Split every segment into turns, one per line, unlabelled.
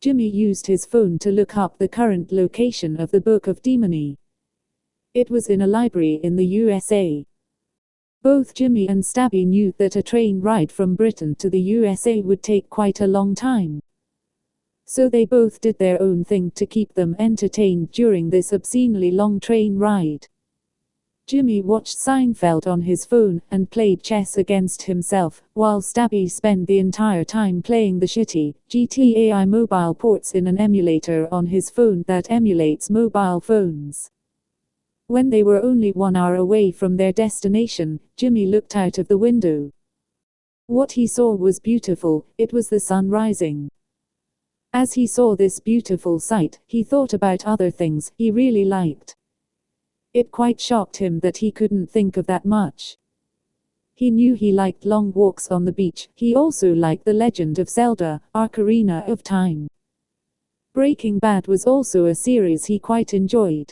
Jimmy used his phone to look up the current location of the Book of Demony. It was in a library in the USA. Both Jimmy and Stabby knew that a train ride from Britain to the USA would take quite a long time. So they both did their own thing to keep them entertained during this obscenely long train ride. Jimmy watched Seinfeld on his phone and played chess against himself, while Stabby spent the entire time playing the shitty GTA mobile ports in an emulator on his phone that emulates mobile phones. When they were only 1 hour away from their destination, Jimmy looked out of the window. What he saw was beautiful. It was the sun rising. As he saw this beautiful sight, he thought about other things he really liked. It quite shocked him that he couldn't think of that much. He knew he liked long walks on the beach. He also liked The Legend of Zelda: Ocarina of Time. Breaking Bad was also a series he quite enjoyed.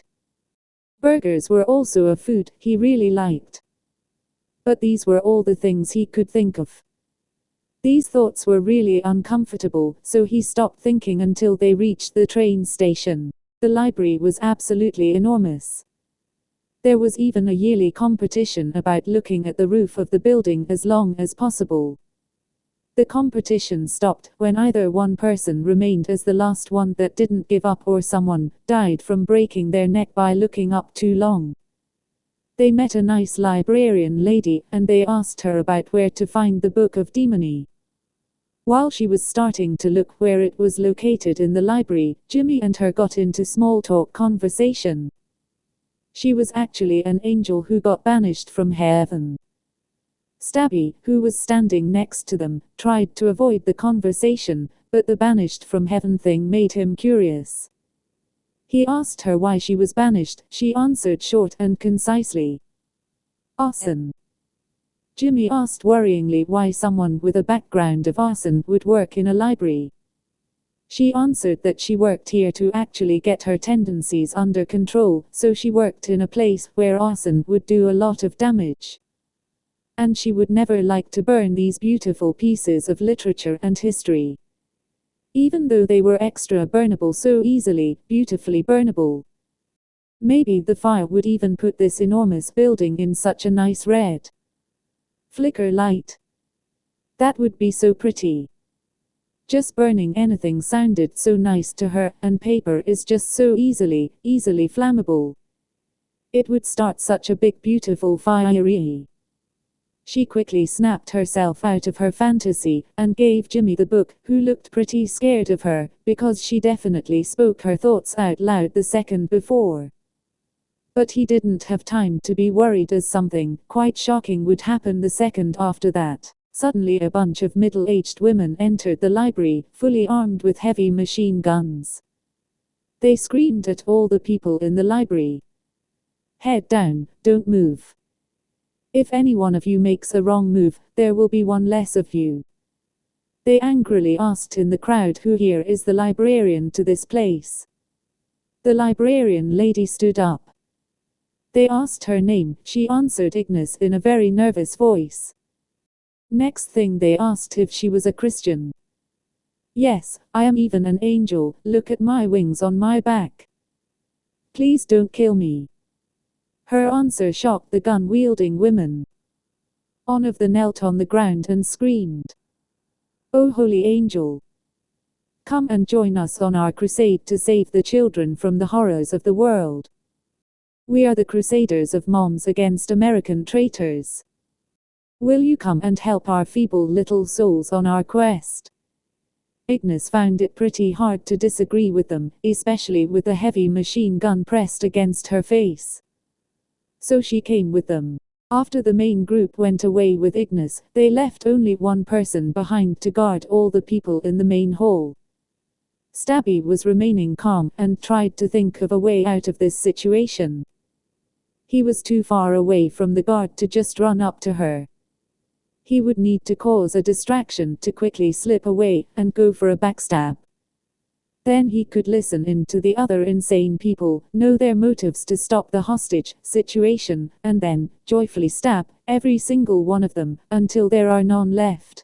Burgers were also a food he really liked. But these were all the things he could think of. These thoughts were really uncomfortable, so he stopped thinking until they reached the train station. The library was absolutely enormous. There was even a yearly competition about looking at the roof of the building as long as possible. The competition stopped when either one person remained as the last one that didn't give up or someone died from breaking their neck by looking up too long. They met a nice librarian lady and they asked her about where to find the Book of Demony. While she was starting to look where it was located in the library, Jimmy and her got into small talk conversation. She was actually an angel who got banished from heaven. Stabby, who was standing next to them, tried to avoid the conversation, but the banished from heaven thing made him curious. He asked her why she was banished. She answered short and concisely. Arson. Jimmy asked worryingly why someone with a background of arson would work in a library. She answered that she worked here to actually get her tendencies under control, so she worked in a place where arson would do a lot of damage. And she would never like to burn these beautiful pieces of literature and history. Even though they were extra burnable, so easily, beautifully burnable. Maybe the fire would even put this enormous building in such a nice red flicker light. That would be so pretty. Just burning anything sounded so nice to her, and paper is just so easily flammable. It would start such a big beautiful fire. She quickly snapped herself out of her fantasy, and gave Jimmy the book, who looked pretty scared of her, because she definitely spoke her thoughts out loud the second before. But he didn't have time to be worried, as something quite shocking would happen the second after that. Suddenly a bunch of middle-aged women entered the library, fully armed with heavy machine guns. They screamed at all the people in the library. "Head down, don't move. If any one of you makes a wrong move, there will be one less of you." They angrily asked in the crowd, "Who here is the librarian to this place?" The librarian lady stood up. They asked her name. She answered Ignis in a very nervous voice. Next thing they asked if she was a Christian. "Yes, I am even an angel. Look at my wings on my back. Please don't kill me." Her answer shocked the gun-wielding women. One of them knelt on the ground and screamed, "Oh holy angel! Come and join us on our crusade to save the children from the horrors of the world. We are the crusaders of moms against American traitors. Will you come and help our feeble little souls on our quest?" Ignis found it pretty hard to disagree with them, especially with the heavy machine gun pressed against her face. So she came with them. After the main group went away with Ignis, they left only one person behind to guard all the people in the main hall. Stabby was remaining calm and tried to think of a way out of this situation. He was too far away from the guard to just run up to her. He would need to cause a distraction to quickly slip away and go for a backstab. Then he could listen in to the other insane people, know their motives to stop the hostage situation, and then joyfully stab every single one of them until there are none left.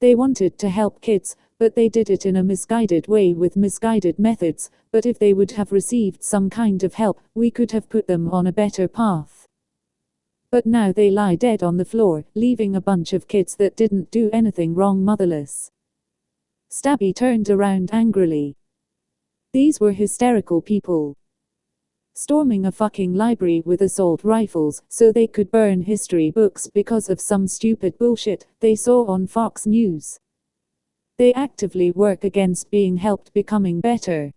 They wanted to help kids, but they did it in a misguided way with misguided methods. But if they would have received some kind of help, we could have put them on a better path. But now they lie dead on the floor, leaving a bunch of kids that didn't do anything wrong motherless. Stabby turned around angrily. These were hysterical people. Storming a fucking library with assault rifles so they could burn history books because of some stupid bullshit they saw on Fox News. They actively work against being helped becoming better.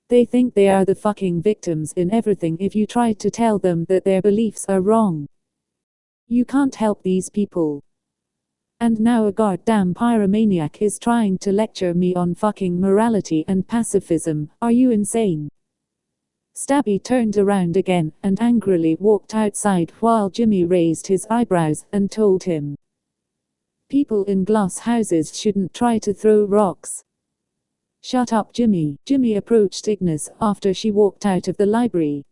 They think they are the fucking victims in everything if you try to tell them that their beliefs are wrong. You can't help these people. And now a goddamn pyromaniac is trying to lecture me on fucking morality and pacifism. Are you insane? Stabby turned around again and angrily walked outside while Jimmy raised his eyebrows and told him, "People in glass houses shouldn't try to throw rocks." "Shut up, Jimmy." Jimmy approached Ignis after she walked out of the library.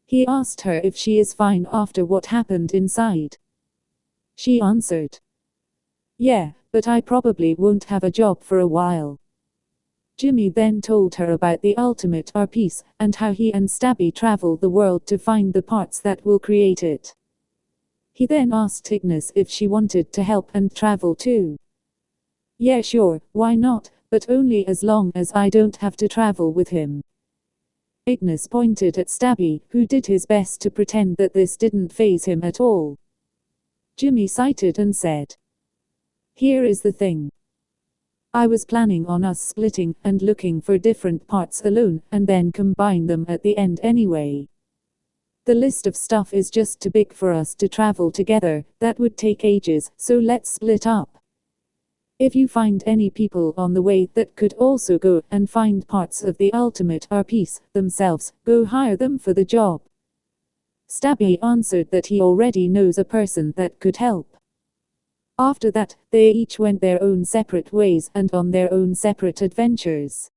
He asked her if she is fine after what happened inside. She answered, "Yeah, but I probably won't have a job for a while." Jimmy then told her about the ultimate art piece, and how he and Stabby travel the world to find the parts that will create it. He then asked Ignis if she wanted to help and travel too. "Yeah, sure, why not, but only as long as I don't have to travel with him." Ignis pointed at Stabby, who did his best to pretend that this didn't faze him at all. Jimmy sighed and said, "Here is the thing. I was planning on us splitting and looking for different parts alone, and then combine them at the end anyway. The list of stuff is just too big for us to travel together, that would take ages, so let's split up. If you find any people on the way that could also go and find parts of the ultimate art piece themselves, go hire them for the job." Stabby answered that he already knows a person that could help. After that, they each went their own separate ways and on their own separate adventures.